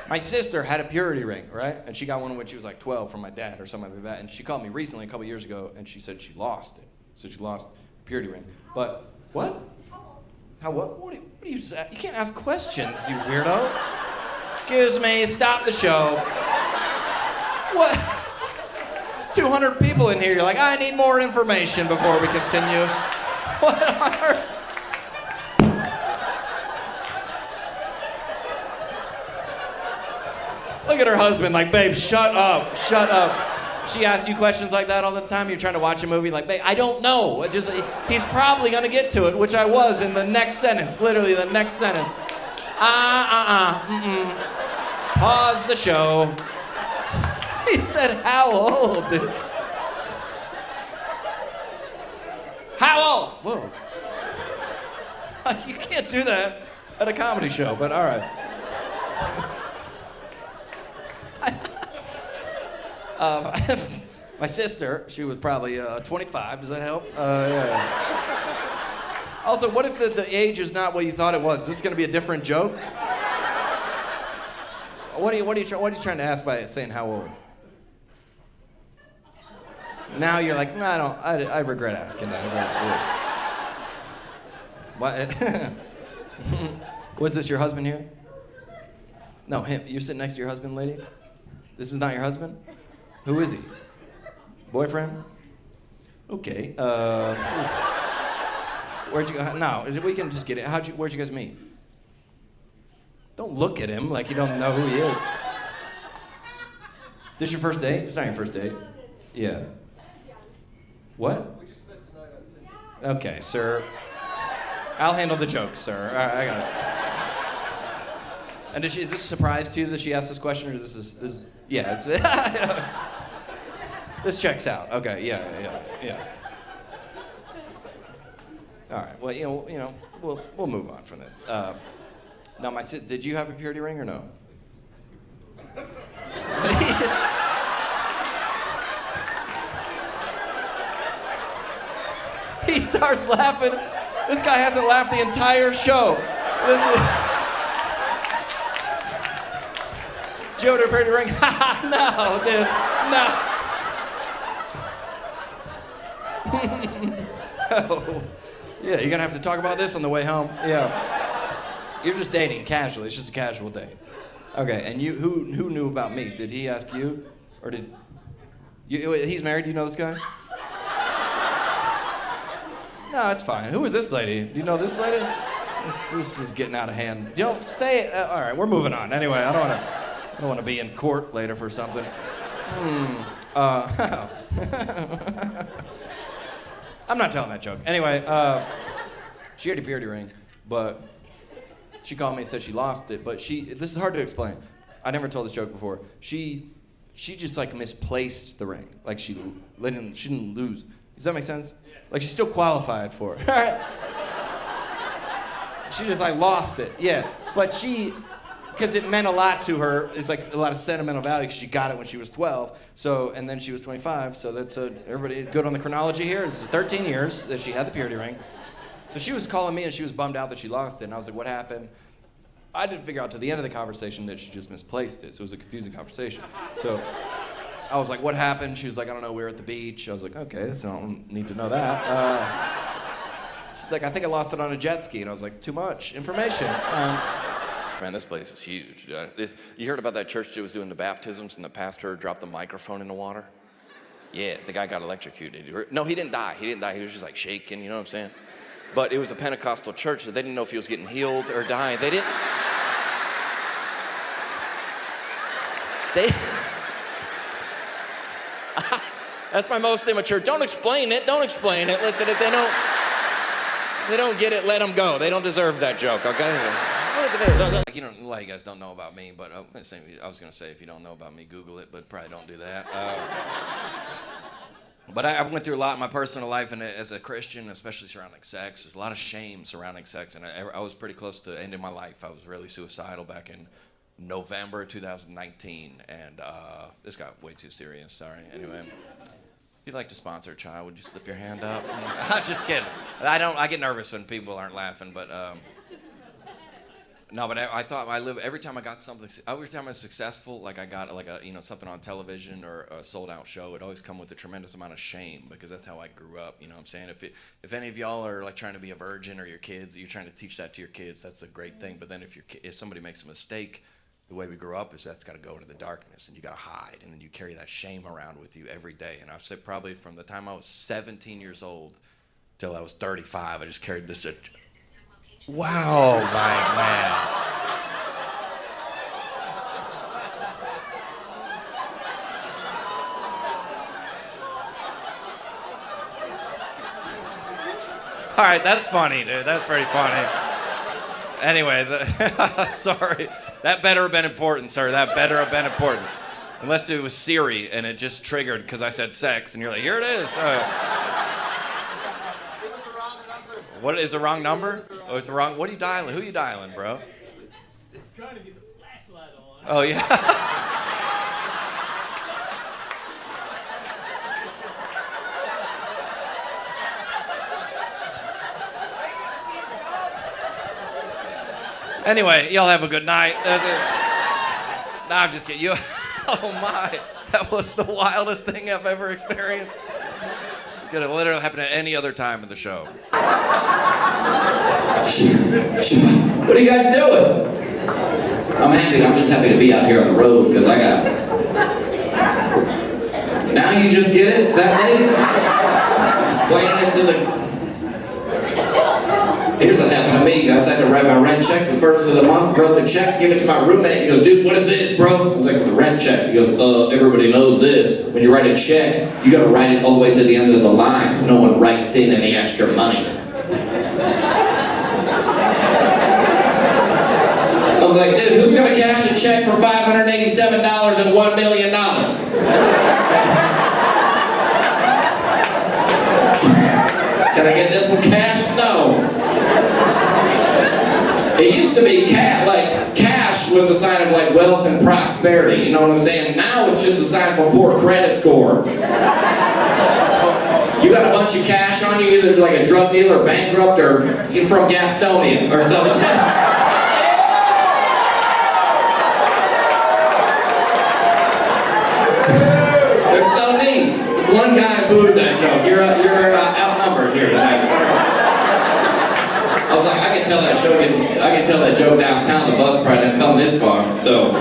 My sister had a purity ring, right? And she got one when she was like 12 from my dad or something like that. And she called me recently, a couple years ago, and she said she lost it. So she lost the purity ring. But, what? How what? What do you say? You can't ask questions, you weirdo. Excuse me, stop the show. What? There's 200 people in here. You're like, I need more information before we continue. What on earth? Look at her husband, like, babe, shut up. She asks you questions like that all the time. You're trying to watch a movie, like, babe, I don't know. He's probably gonna get to it, which I was in the next sentence, literally the next sentence. Pause the show. He said, how old? How old? Whoa. You can't do that at a comedy show, but all right. My sister, she was probably 25. Does that help? Yeah. Also, what if the age is not what you thought it was? Is this going to be a different joke? What are you trying to ask by saying how old? Now you're like, no, I regret asking that. What? Was this your husband here? No, him. You're sitting next to your husband, lady? This is not your husband? Who is he? Boyfriend? Okay. Where'd you go? No, we can just get it. Where'd you guys meet? Don't look at him like you don't know who he is. This your first date? It's not your first date. Yeah. What? We just spent tonight on Tinder. Okay, sir. I'll handle the joke, sir. I got it. And is this a surprise to you that she asked this question, or this? Yeah, it's. This checks out. Okay, yeah. All right. Well, you know, we'll move on from this. Now, did you have a purity ring or no? He starts laughing. This guy hasn't laughed the entire show. Joe, to purity ring? No, dude, no. Oh, yeah, you're gonna have to talk about this on the way home. Yeah, you're just dating casually. It's just a casual date. Okay, and who knew about me? Did he ask you, or did you? He's married. Do you know this guy? No, it's fine. Who is this lady? Do you know this lady? This is getting out of hand. Stay. All right, we're moving on. Anyway, I don't want to be in court later for something. I'm not telling that joke. Anyway, she had a purity ring, but she called me and said she lost it. But this is hard to explain. I never told this joke before. She just like misplaced the ring. Like she didn't lose. Does that make sense? Like she still qualified for it. All right. She just like lost it. Yeah, but because it meant a lot to her. It's like a lot of sentimental value because she got it when she was 12. So, and then she was 25. So that's everybody good on the chronology here. It's 13 years that she had the purity ring. So she was calling me and she was bummed out that she lost it. And I was like, what happened? I didn't figure out to the end of the conversation that she just misplaced it. So it was a confusing conversation. So I was like, what happened? She was like, I don't know, we were at the beach. I was like, okay, so I don't need to know that. She's like, I think I lost it on a jet ski. And I was like, too much information. Man, this place is huge. You heard about that church that was doing the baptisms and the pastor dropped the microphone in the water? Yeah, the guy got electrocuted. No, he didn't die. He was just like shaking, you know what I'm saying? But it was a Pentecostal church, so they didn't know if he was getting healed or dying. They didn't. That's my most immature. Don't explain it. Listen, if they don't get it, let them go. They don't deserve that joke, okay? You know, a lot of you guys don't know about me, but I was going to say, if you don't know about me, Google it, but probably don't do that. But I went through a lot in my personal life, and as a Christian, especially surrounding sex, there's a lot of shame surrounding sex, and I was pretty close to ending my life. I was really suicidal back in November 2019, and this got way too serious, sorry. Anyway, if you'd like to sponsor a child, would you slip your hand up? I'm just kidding. I get nervous when people aren't laughing, but no, but I thought every time I was successful, like I got like something on television or a sold out show, it always come with a tremendous amount of shame, because that's how I grew up, you know what I'm saying? If any of y'all are like trying to be a virgin, or your kids, you're trying to teach that to your kids, that's a great thing. But then if somebody makes a mistake, the way we grew up is that's got to go into the darkness, and you got to hide, and then you carry that shame around with you every day. And I've said probably from the time I was 17 years old till I was 35, I just carried this. Wow, my man. All right, that's funny, dude. That's pretty funny. Anyway, sorry. That better have been important, sir. That better have been important. Unless it was Siri and it just triggered because I said sex, and you're like, here it is. What is the wrong number? Oh, it's the wrong. What are you dialing? Who are you dialing, bro?
It's trying to get the flashlight on.
Oh yeah. Anyway, y'all have a good night. That's it. Nah, I'm just kidding. Oh my, that was the wildest thing I've ever experienced. Could have literally happened at any other time in the show.
What are you guys doing? I'm just happy to be out here on the road, because I got... Now you just get it that day? Explaining it to the... Here's what happened to me, guys. I had to write my rent check the first of the month, wrote the check, give it to my roommate. He goes, dude, what is this, bro? I was like, it's the rent check. He goes, everybody knows this. When you write a check, you gotta write it all the way to the end of the line so no one writes in any extra money. I was like, dude, who's gonna cash a check for $587 and $1 million? Can I get this one cashed? No. It used to be cash was a sign of like wealth and prosperity, you know what I'm saying? Now it's just a sign of a poor credit score. You got a bunch of cash on you, either like a drug dealer, bankrupt, or you're from Gastonia or something. There's no need. One guy booed that joke. You're outnumbered here tonight, sir. I was like, I can tell that joke downtown. The bus probably didn't come this far, so. Nah,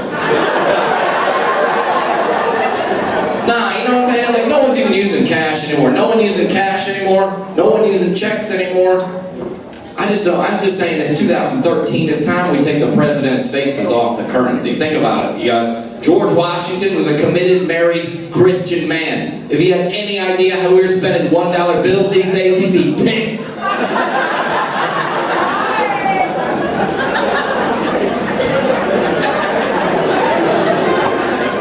you know what I'm saying? Like, no one's even using cash anymore. No one using cash anymore. No one using checks anymore. I'm just saying, it's 2013. It's time we take the president's faces off the currency. Think about it, you guys. George Washington was a committed, married, Christian man. If he had any idea how we were spending $1 bills these days, he'd be ticked.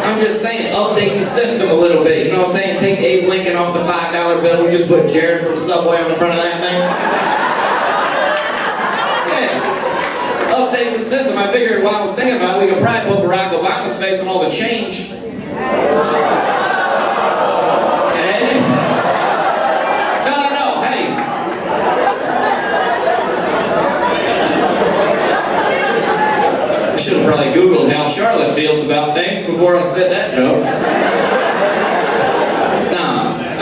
I'm just saying, update the system a little bit. You know what I'm saying? Take Abe Lincoln off the $5 bill. We just put Jared from Subway on the front of that thing. Yeah. Update the system. I figured while I was thinking about it, we could probably put Barack Obama's face on all the change. Okay? No. Hey. I should have probably Googled how Charlotte feels about things before I said that joke.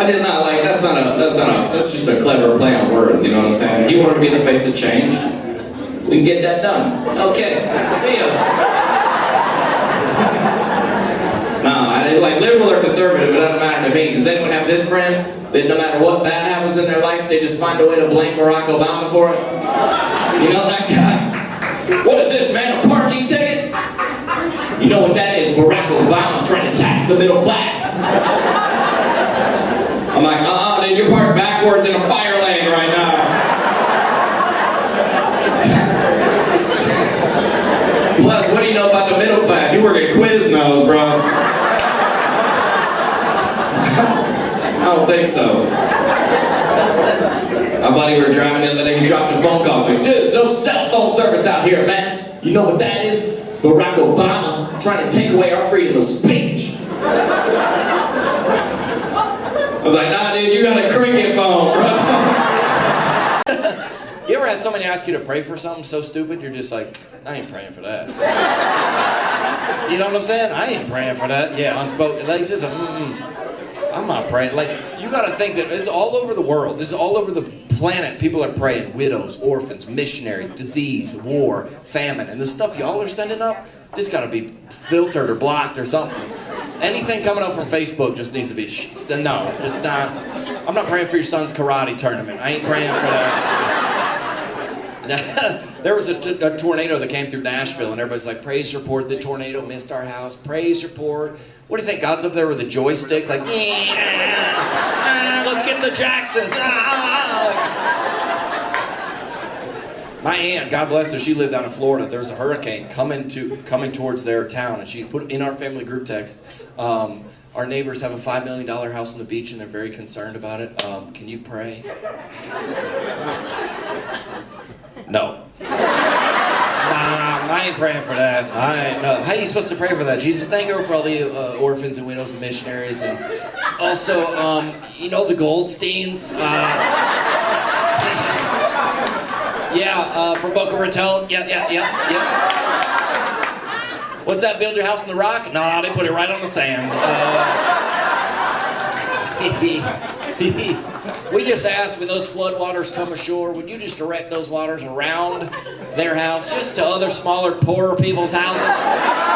I did not like, that's just a clever play on words, you know what I'm saying? He wanted to be the face of change. We can get that done. Okay, see ya. No, like liberal or conservative, it doesn't matter to me. Does anyone have this friend that no matter what bad happens in their life, they just find a way to blame Barack Obama for it? You know that guy? What is this, man, a parking ticket? You know what that is? Barack Obama trying to tax the middle class. I'm like, dude, you're parked backwards in a fire lane right now. Plus, what do you know about the middle class? You work at Quiznos, bro. I don't think so. My buddy, we were driving the other day, he dropped a phone call. He's like, dude, there's no cell phone service out here, man. You know what that is? It's Barack Obama trying to take away our freedom of speech. I was like, nah, dude, you got a cricket phone, bro.
You ever had somebody ask you to pray for something so stupid, you're just like, I ain't praying for that. You know what I'm saying? I ain't praying for that. Yeah, unspoken. Like, just I'm not praying. Like, you gotta think that this is all over the world. This is all over the planet. People are praying. Widows, orphans, missionaries, disease, war, famine. And the stuff y'all are sending up, this gotta be filtered or blocked or something. Anything coming up from Facebook just needs to be, no, just not. I'm not praying for your son's karate tournament. I ain't praying for that. There was a tornado that came through Nashville, and everybody's like, praise report, the tornado missed our house. Praise report. What do you think? God's up there with a joystick, like, let's get the Jacksons. My aunt, God bless her, she lived down in Florida. There was a hurricane coming towards their town, and she put in our family group text, our neighbors have a $5 million house on the beach, and they're very concerned about it. Can you pray? No. I ain't praying for that. No. How are you supposed to pray for that? Jesus, thank you for all the orphans and widows and missionaries, and also, you know the Goldsteins. From Boca Raton. Yeah. What's that? Build your house in the rock? Nah, they put it right on the sand. We just asked, when those flood waters come ashore, would you just direct those waters around their house, just to other smaller, poorer people's houses?